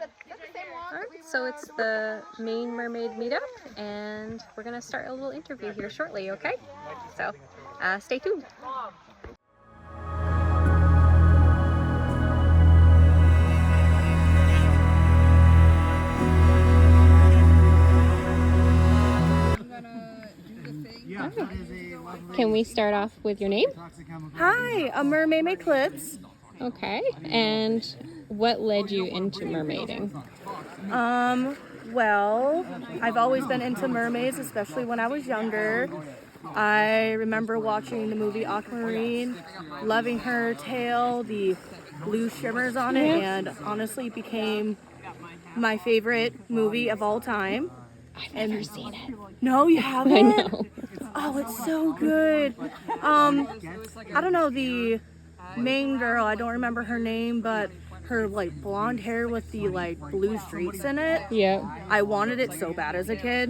All right, so it's the Maine Mermaid meetup, and we're gonna start a little interview here shortly, okay? So, stay tuned. Can we start off with your name? Hi, I'm Mermaid Eclipse. Okay, and what led you into mermaiding? Well, I've always been into mermaids, especially when I was younger. I remember watching the movie Aquamarine, loving her tail, the blue shimmers on it, and honestly it became my favorite movie of all time. I've never seen it. No, you haven't? I know. Oh, it's so good. I don't know, the main girl, I don't remember her name, but her like blonde hair with the like blue streaks in it. Yeah. I wanted it so bad as a kid.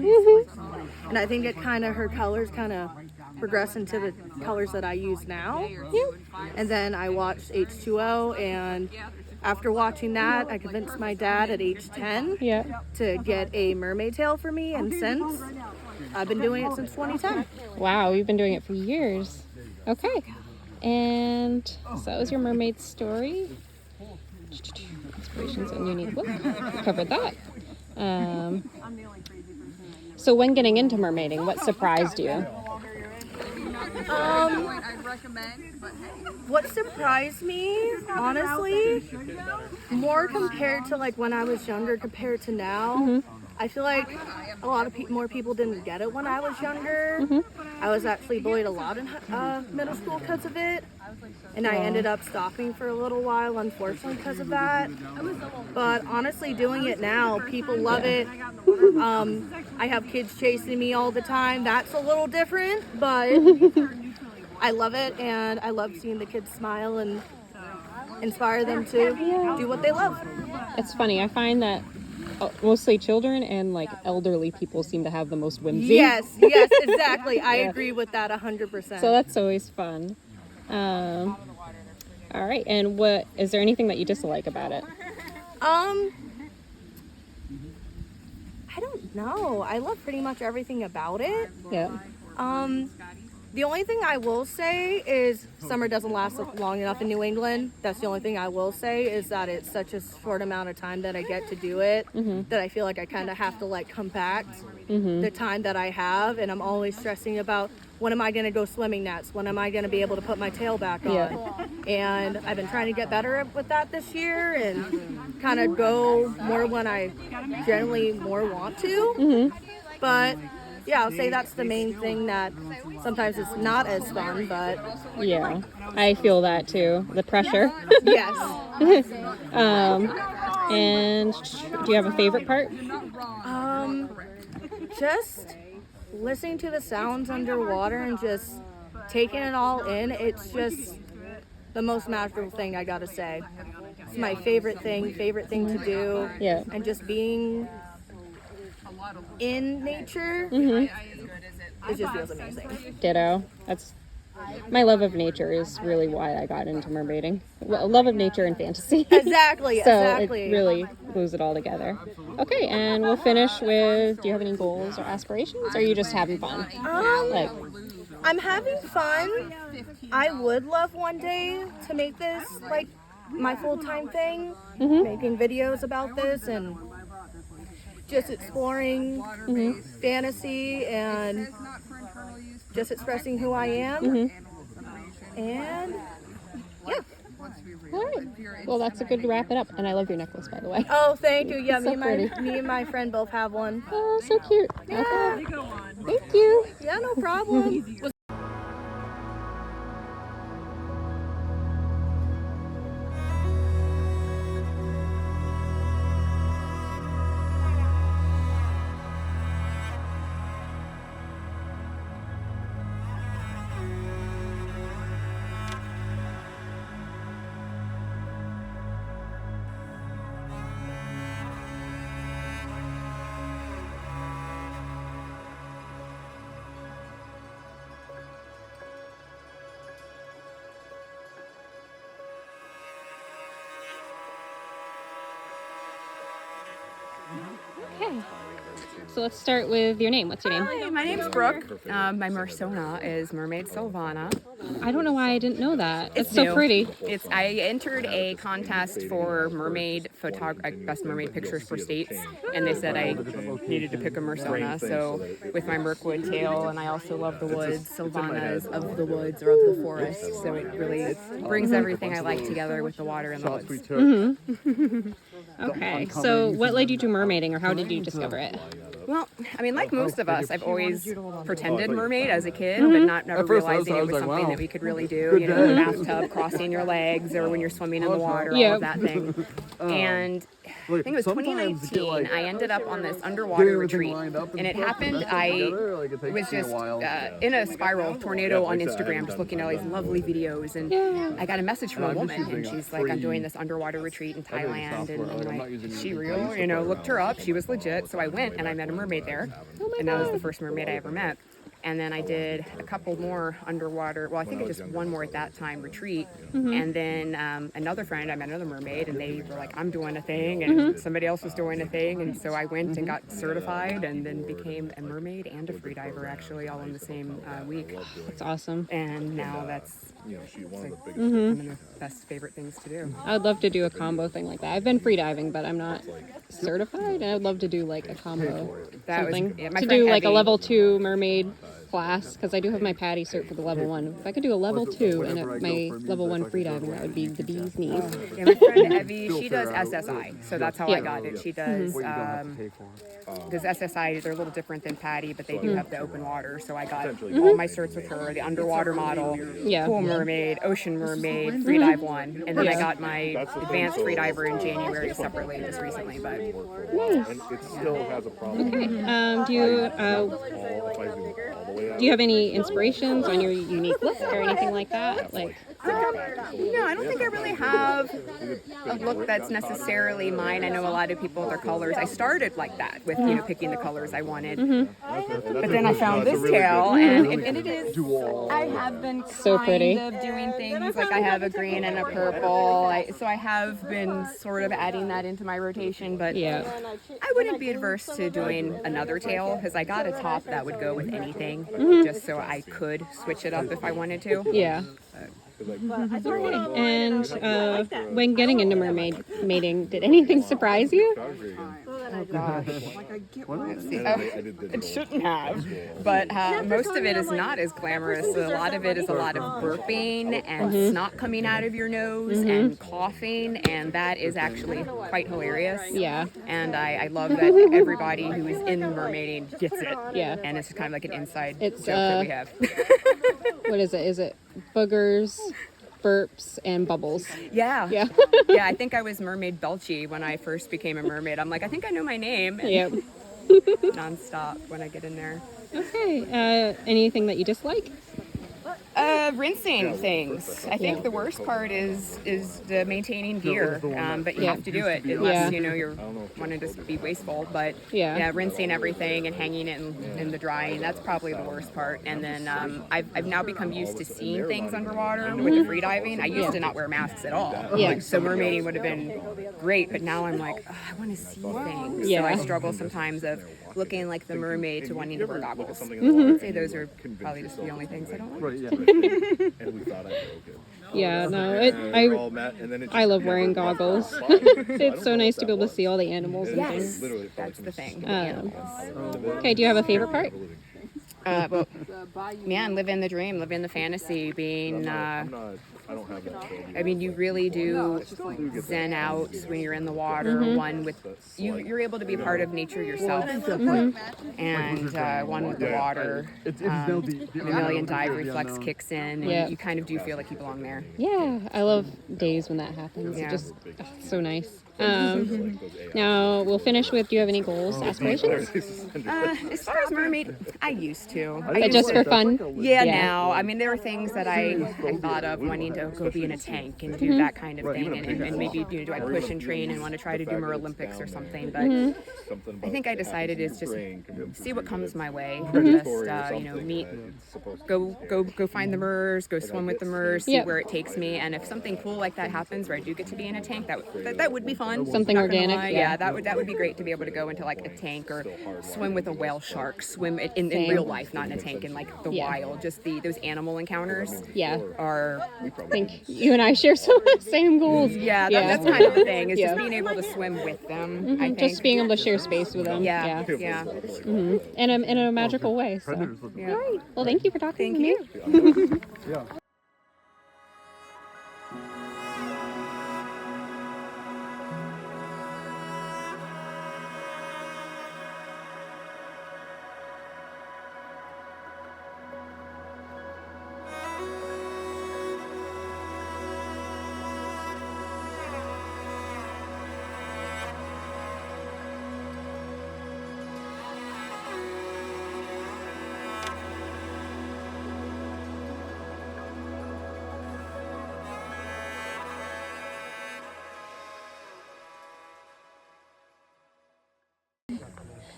And I think it her colors kind of progress into the colors that I use now. And then I watched H2O, and after watching that, I convinced my dad at age 10 to get a mermaid tail for me, and since I've been doing it since 2010. Wow, you've been doing it for years. Okay. And so that was your mermaid story. Inspirations and unique look. Covered that. So when getting into mermaiding, what surprised you? What surprised me, honestly, more compared to like when I was younger compared to now, I feel like a lot of more people didn't get it when I was younger. I was actually bullied a lot in middle school because of it, and I ended up stopping for a little while, unfortunately, because of that. But honestly, doing it now, people love it. I have kids chasing me all the time. That's a little different, but I love it, and I love seeing the kids smile and inspire them to do what they love. It's funny, I find that mostly children and like elderly people seem to have the most whimsy. Yes, exactly. I agree with that 100%. So that's always fun. All right, and what is there anything that you dislike about it? I don't know. I love pretty much everything about it. Yeah. The only thing I will say is summer doesn't last long enough in New England. That's the only thing I will say, is that it's such a short amount of time that I get to do it, that I feel like I kind of have to like compact the time that I have, and I'm always stressing about when am I going to go swimming next? When am I going to be able to put my tail back on? And I've been trying to get better with that this year and kind of go more when I generally more want to. But yeah, I'll say that's the main thing, that sometimes it's not as fun, but yeah, I feel that too, the pressure. Yes. And do you have a favorite part? Just listening to the sounds underwater and just taking it all in. It's just the most magical thing, I gotta say. It's my favorite thing to do. Yeah. And just being in nature, it just feels amazing. Ditto. That's my love of nature is really why I got into mermaiding. Well, love of nature and fantasy. Exactly. So it really glues it all together. Okay, and we'll finish with, do you have any goals or aspirations, or are you just having fun? I'm having fun. I would love one day to make this like my full-time thing, making videos about this and just exploring fantasy and just expressing who I am. And yeah. All right. Well, that's a good to wrap it up. And I love your necklace, by the way. Oh, thank you. Yeah, It's me and my friend both have one. Oh, so cute. Yeah. Okay. Thank you. Yeah, no problem. Okay. So let's start with your name. What's your name? Hi, my name's Brooke. My persona is Mermaid Silvana. I don't know why I didn't know that. It's so new. pretty. I entered a contest for best mermaid pictures for states, and they said I needed to pick a persona. So with my Mirkwood tail, and I also love the woods. Silvana is of the woods or of the forest, so it really brings everything I like together with the water and the woods. Okay. So what led you to mermaiding, or how did you discover it? Well, I mean, like most of us, I've always pretended mermaid as a kid, but never realizing it was something that we could really do. You know, in the bathtub, crossing your legs, or when you're swimming in the water, all of that thing. And I think it was 2019, I ended up on this underwater retreat, and it happened, I was just in a spiral tornado on Instagram, just looking at all these lovely videos, and I got a message from a woman, and she's like, I'm doing this underwater retreat in Thailand, and I'm like, is she real? You know, looked her up, she was legit, so I went, and I met a mermaid there, and that was the first mermaid I ever met. And then I did a couple more underwater, well, I think just one more at that time, retreat. And then another friend, I met another mermaid, and they were like, I'm doing a thing, and somebody else was doing a thing. And so I went and got certified, and then became a mermaid and a freediver, actually, all in the same week. That's awesome. And now that's one of the best favorite things to do. I would love to do a combo thing like that. I've been freediving, but I'm not certified, and I'd love to do like a combo something. My to friend do like a Evie- level 2 mermaid class, because I do have my PADI cert for the level 1. If I could do a level 2 and my level 1 freediving, that would be the bee's knees. Yeah, my friend Evie, she does SSI, so that's how I got it. She does SSI. They're a little different than PADI, but they do have the open water. So I got all my certs with her: the underwater model, pool mermaid, ocean mermaid, freedive 1, and then I got my advanced freediver in January separately, just recently. But Nice. Okay. Do you have any inspirations on your unique look or anything like that? Like, no, I don't think I really have a look that's necessarily mine. I know a lot of people, their colors. I started like that with picking the colors I wanted, but then I found this tail, and it is. I have been So pretty. kind of doing things like I have a green and a purple. So I have been sort of adding that into my rotation, but I wouldn't be adverse to doing another tail because I got a top that would go with anything, just so I could switch it up if I wanted to. yeah. Okay. And when getting into mermaid mating, did anything surprise you? Oh gosh. It shouldn't have, but most of it is not as glamorous. A lot of it is a lot of burping and snot coming out of your nose and coughing, and that is actually quite hilarious. Yeah. And I love that everybody who is in mermaiding gets it. Yeah. And it's kind of like an inside It's, joke that we have. What is it? Is it boogers, burps, and bubbles? Yeah. Yeah. Yeah, I think I was Mermaid Belchy when I first became a mermaid. I'm like, I think I know my name. And Yep. nonstop when I get in there. Okay. Anything that you dislike? Rinsing things. I think the worst part is the maintaining gear, but you have to do it unless you're wanting to be wasteful. But rinsing everything and hanging it in the drying, that's probably the worst part. And then I've now become used to seeing things underwater with the freediving. I used to not wear masks at all. Yeah. So mermaiding would have been great, but now I'm like, I want to see things. Yeah. So I struggle sometimes of looking like the mermaid to wanting to wear goggles. I'd say those are probably just the only things I don't like. Yeah, no, I love wearing goggles. It's so nice to be able to see all the animals and Yes, things. that's the thing. Okay, do you have a favorite part? Well, man, living the dream, living the fantasy, being. I mean, you really do zen out when you're in the water. One with you're able to be part of nature yourself, and one with the water. The million dive reflex kicks in, and you kind of do feel like you belong there. Yeah, I love days when that happens. Yeah. It's just so nice. Now we'll finish with, do you have any goals, aspirations? As far as mermaid, I used to. Just for fun? Yeah, now. I mean, there were things that I thought of wanting to go be in a tank and do that kind of thing, and maybe do I push and train and want to try to do Olympics or something. But I think I decided is just see what comes my way. Just meet, go find the MERS, go swim with the MERS, see where it takes me, and if something cool like that happens where I do get to be in a tank, that would be fun. fun. Something not gonna organic, lie. yeah. That would be great to be able to go into like a tank or swim with a whale shark, swim in Same. real life, not in a tank, in like the Yeah. wild. Just those animal encounters Yeah. are I think you and I share some of the same goals. that's kind of the thing. Is Yeah. just being able to swim with them. I think. Just being able to share space with them. yeah. In a magical way. So. Yeah. All right. Well, thank you for talking Thank to me. you.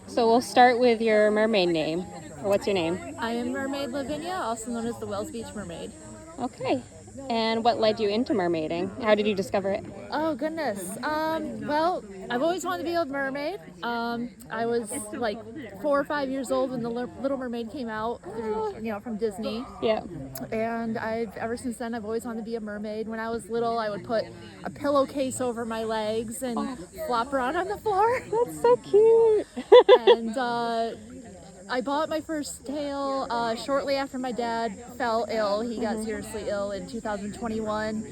So we'll start with your mermaid name. What's your name? I am Mermaid Lavinia, also known as the Wells Beach Mermaid. Okay. And what led you into mermaiding? How did you discover it? Oh goodness. Well, I've always wanted to be a mermaid. I was like 4 or 5 years old when the Little Mermaid came out through, from Disney. Yeah. And ever since then I've always wanted to be a mermaid. When I was little, I would put a pillowcase over my legs and flop around on the floor. That's so cute. And I bought my first tail shortly after my dad fell ill. He got seriously ill in 2021.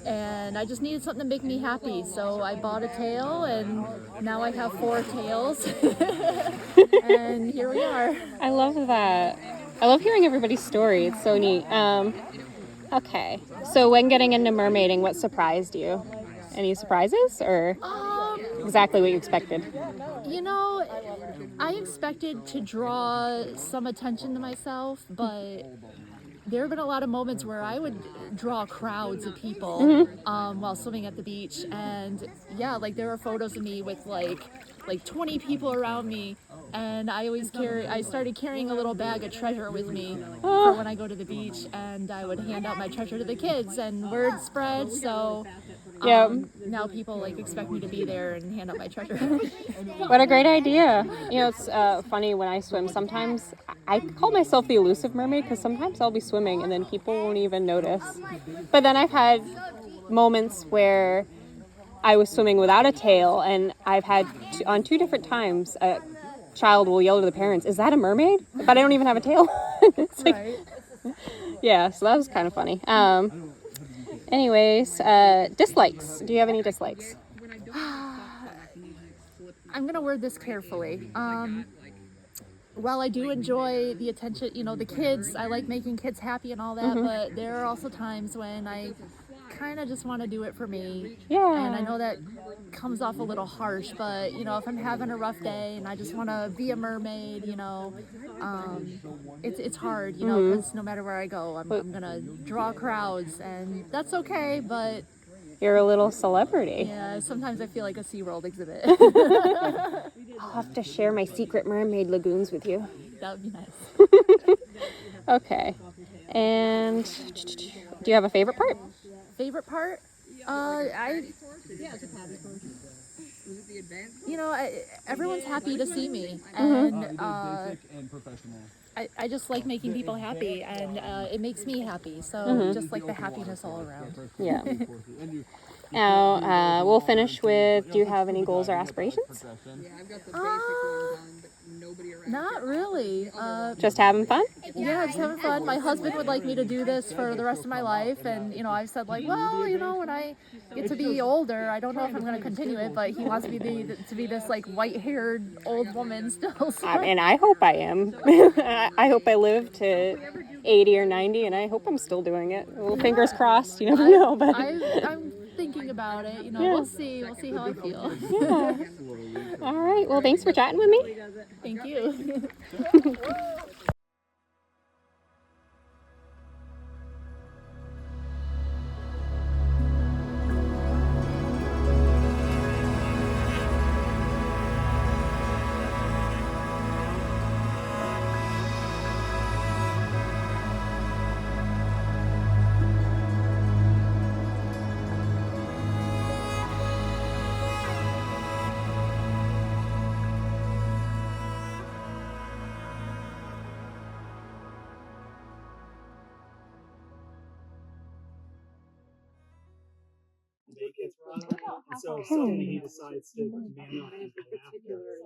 And I just needed something to make me happy. So I bought a tail, and now I have 4 tails. And here we are. I love that. I love hearing everybody's story. It's so neat. Okay. So when getting into mermaiding, what surprised you? Any surprises or exactly what you expected? I expected to draw some attention to myself, but there have been a lot of moments where I would draw crowds of people while swimming at the beach. And there are photos of me with like 20 people around me. And I started carrying a little bag of treasure with me for when I go to the beach, and I would hand out my treasure to the kids, and word spread. So now people expect me to be there and hand out my treasure. What a great idea. It's funny when I swim. Sometimes I call myself the elusive mermaid because sometimes I'll be swimming and then people won't even notice. But then I've had moments where I was swimming without a tail, and I've had on 2 different times a child will yell to the parents, "Is that a mermaid?" But I don't even have a tail. It's Right. Yeah, so that was kind of funny. Anyways, dislikes. Do you have any dislikes? I'm gonna word this carefully. While I do enjoy the attention, the kids, I like making kids happy and all that, but there are also times when I kind of just want to do it for me. Yeah. And I know that comes off a little harsh, but if I'm having a rough day and I just want to be a mermaid, it's hard, because no matter where I go, I'm gonna draw crowds, and that's okay. But you're a little celebrity. yeah, sometimes I feel like a SeaWorld exhibit. I'll have to share my secret mermaid lagoons with you. That would be nice. Okay. And do you have a favorite part? Favorite part? Everyone's happy to see me, and I just like making people happy, and it makes me happy. So just like the happiness all around. Yeah. Now, we'll finish with, do you have any goals or aspirations? Not really. Just having fun? Yeah, just having fun. My husband would like me to do this for the rest of my life, and I've said when I get to be older, I don't know if I'm going to continue it, but he wants me to be this white-haired old woman still. So. And I hope I am. I hope I live to 80 or 90, and I hope I'm still doing it. Well, fingers crossed. You never know, but I'm thinking about it. We'll see how I feel. Yeah. All right. Well, thanks for chatting with me. Thank you.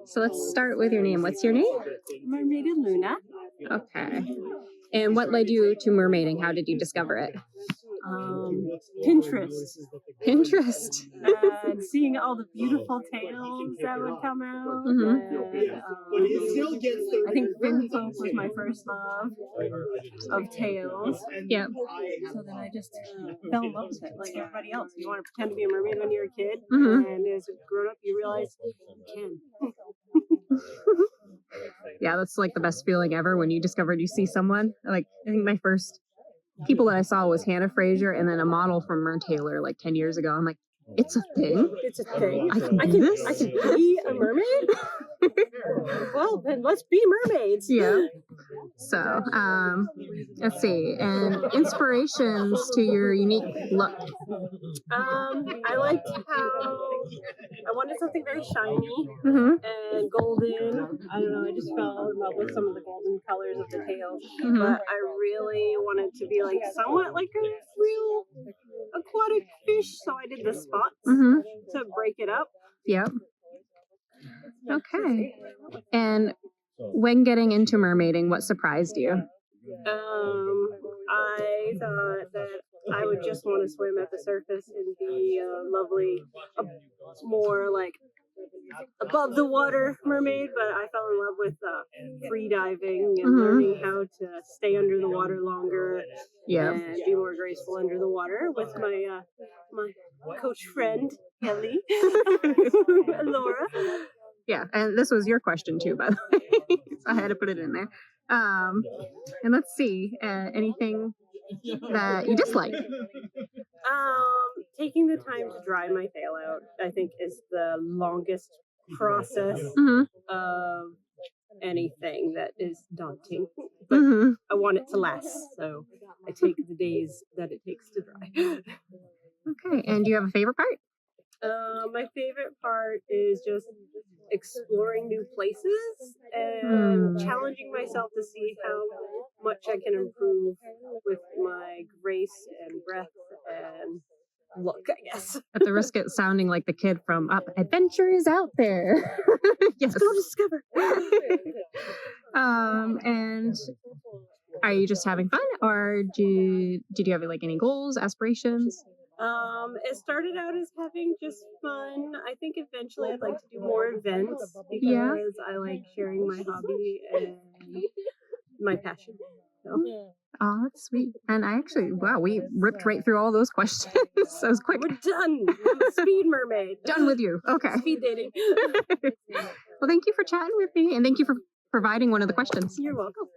So let's start with your name. What's your name? Mermaid and Luna. Okay. And what led you to mermaiding? How did you discover it? Pinterest. Pinterest. And seeing all the beautiful tails that would come out. Mhm. And, I think fin folk was my first love of tails. Yep. So then I just fell in love with it, like everybody else. You want to pretend to be a mermaid when you're a kid, Mhm. and as a grown up, you realize you can. Yeah, that's like the best feeling ever when you discovered you see someone. Like, I think my first people that I saw was Hannah Fraser and then a model from Mer Taylor like 10 years ago. I'm like, it's a thing. It's a thing. I can do this. I can be a mermaid. Well, then let's be mermaids. Yeah. So, let's see. And inspirations to your unique look. I liked how I wanted something very shiny Mm-hmm. and golden. I don't know. I just fell in love with some of the golden colors of the tails, Mhm. but I really wanted to be like somewhat like a real aquatic fish. So I did the spots Mm-hmm. to break it up. Yep. Okay. And when getting into mermaiding, what surprised you? I thought that I would just want to swim at the surface and be a lovely, more like above the water mermaid, but I fell in love with freediving and Mhm. learning how to stay under the water longer Yeah. and be more graceful under the water with my my coach friend Kelly Laura. Yeah, and this was your question too, by the way. So I had to put it in there. And let's see, anything that you dislike? Taking the time to dry my tail out, I think, is the longest process Mm-hmm. of anything that is daunting. But Mm-hmm. I want it to last, so I take the days that it takes to dry. Okay, and do you have a favorite part? My favorite part is just exploring new places and challenging myself to see how much I can improve with my grace and breath and look, I guess. At the risk of sounding like the kid from Up, adventure is out there. Yes. Go discover. And are you just having fun, or did you have like any goals, aspirations? It started out as having just fun. I think eventually I'd like to do more events because Yeah. I like sharing my hobby and my passion. So. Oh, that's sweet. And I actually, wow, we ripped right through all those questions. That was quick. We're done. I'm a speed mermaid. Done with you. Okay. Speed dating. Well, thank you for chatting with me, and thank you for providing one of the questions. You're welcome.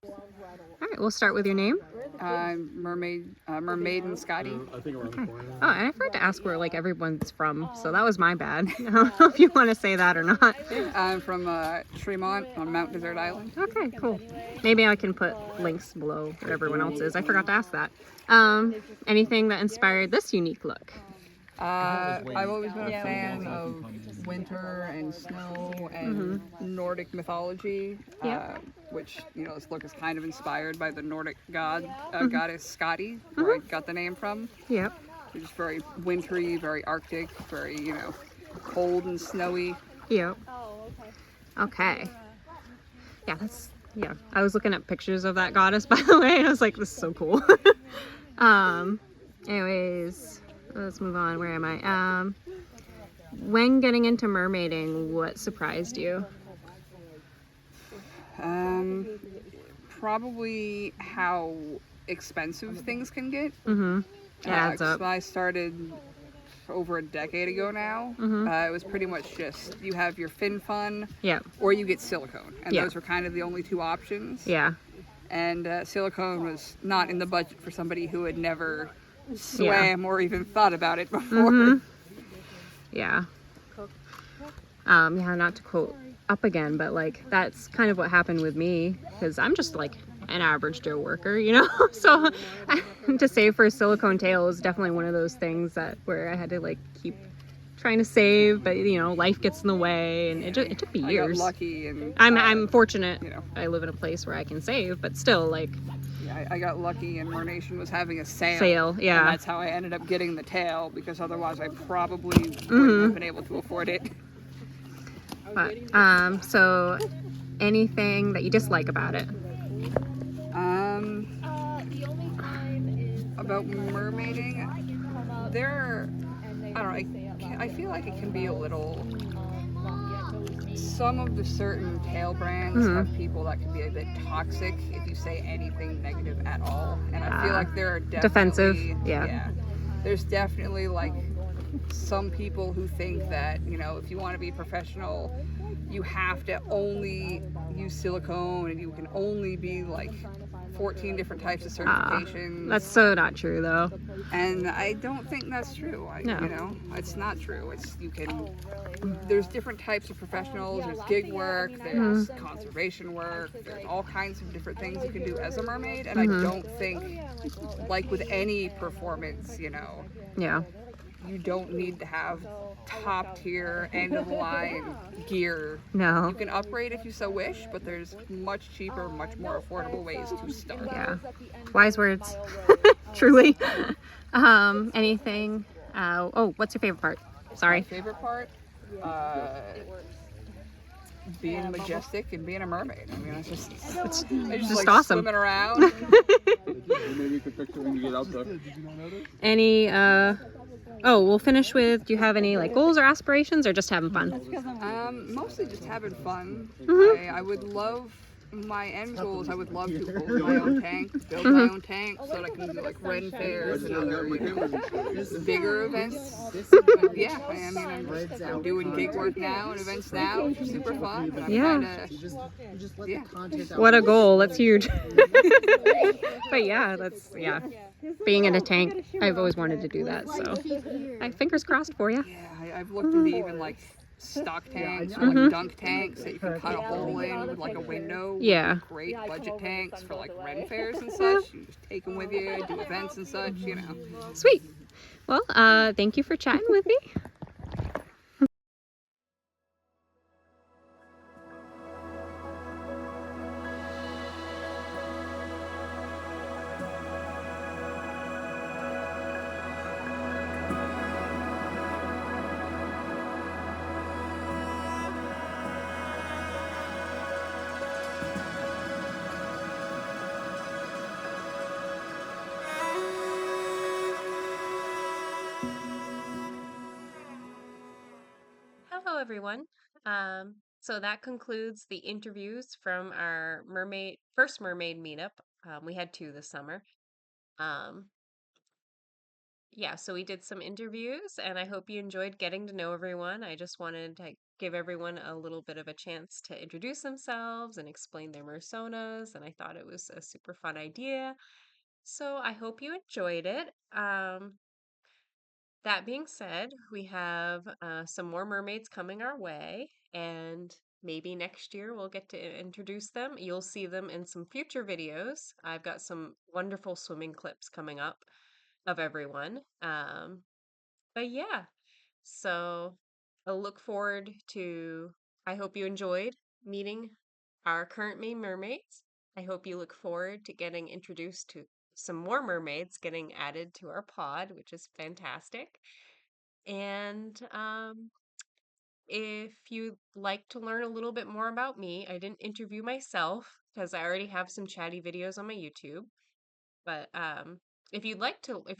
All right, we'll start with your name. Mermaid and Scotty. Okay. Oh, and I forgot to ask where like everyone's from, so that was my bad. I don't know if you want to say that or not. I'm from Tremont on Mount Desert Island. Okay, cool. Maybe I can put links below where everyone else is. I forgot to ask that. Anything that inspired this unique look? I've always been a fan of winter and snow and Nordic mythology, which, you know, this look is kind of inspired by the Nordic goddess Skadi, where I got the name from. Yep. It's just very wintry, very arctic, very, you know, cold and snowy. Yep. Okay. Yeah, I was looking at pictures of that goddess, by the way, and I was like, this is so cool. Anyways, let's move on. Where am I? When getting into mermaiding, what surprised you? Probably how expensive things can get. Mm-hmm. It adds up. So I started over a decade ago now. It was pretty much just you have your fin fun, Yeah. or you get silicone, and Yeah. those were kind of the only two options. Yeah. And silicone was not in the budget for somebody who had never swam or even thought about it before. Yeah. Yeah, not to quote up again, but like that's kind of what happened with me because I'm just like an average Joe worker, you know? So to save for a silicone tail is definitely one of those things that where I had to like keep trying to save, but you know, life gets in the way, and it took me years. I got lucky, and I'm fortunate. you know, I live in a place where I can save, but still, like. Yeah, I got lucky, and Mernation was having a sale. Yeah. And that's how I ended up getting the tail, because otherwise I probably wouldn't have been able to afford it. But, so anything that you dislike about it? About mermaiding, I don't know, I feel like it can be a little, some of the certain tail brands have people that can be a bit toxic if you say anything negative at all. And I feel like there are definitely... Defensive, yeah. There's definitely like some people who think that, you know, if you want to be professional, you have to only use silicone and you can only be like 14 different types of certifications. That's so not true though. And I don't think that's true. No. You know, it's not true. There's different types of professionals. There's gig work, there's conservation work, there's all kinds of different things you can do as a mermaid. And I don't think, like with any performance, you know, you don't need to have top tier, end of the line gear. No. You can upgrade if you so wish, but there's much cheaper, much more affordable ways to start. Yeah. Wise words. Truly. Anything? What's your favorite part? Sorry. My favorite part? Being majestic and being a mermaid. I mean, it's just like awesome. Swimming around. Maybe you could picture when you get out there. Any, we'll finish with, do you have any like goals or aspirations or just having fun? Mostly just having fun. I would love, my end goals, I would love to own my own tank, build my own tank so that I can do like Ren fairs and other bigger events. But yeah, I mean, I'm doing gig work now and events now, which is super fun. But I'm kinda, What a goal, that's huge. But yeah, being in a tank, I've always wanted to do that, so fingers crossed for you. Yeah, I've looked into even like stock tanks or like dunk tanks that you can cut a hole in with like a window. Yeah. Great budget tanks for like Ren fairs and such. You just take them with you, do events and such, you know. Sweet. Well, thank you for chatting with me. Hello, everyone. So that concludes the interviews from our first mermaid meetup. We had 2 this summer. So we did some interviews, and I hope you enjoyed getting to know everyone. I just wanted to give everyone a little bit of a chance to introduce themselves and explain their personas, and I thought it was a super fun idea. So I hope you enjoyed it. That being said, we have some more mermaids coming our way, and maybe next year we'll get to introduce them. You'll see them in some future videos. I've got some wonderful swimming clips coming up of everyone. But yeah, so I'll look forward to, I hope you enjoyed meeting our current main mermaids. I hope you look forward to getting introduced to some more mermaids getting added to our pod, which is fantastic. And if you'd like to learn a little bit more about me, I didn't interview myself because I already have some chatty videos on my YouTube. But if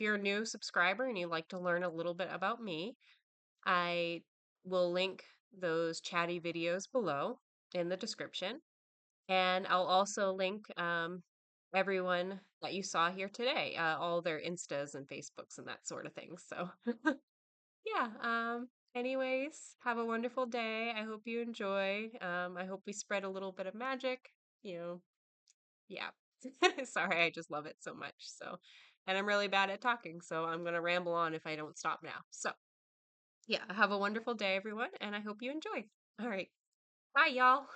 you're a new subscriber and you'd like to learn a little bit about me, I will link those chatty videos below in the description. And I'll also link everyone that you saw here today, all their Instas and Facebooks and that sort of thing. So yeah, anyways, have a wonderful day. I hope you enjoy. I hope we spread a little bit of magic, you know. Yeah. Sorry, I just love it so much. So, and I'm really bad at talking, so I'm gonna ramble on if I don't stop now. So, yeah, have a wonderful day, everyone, and I hope you enjoy. All right. Bye, y'all.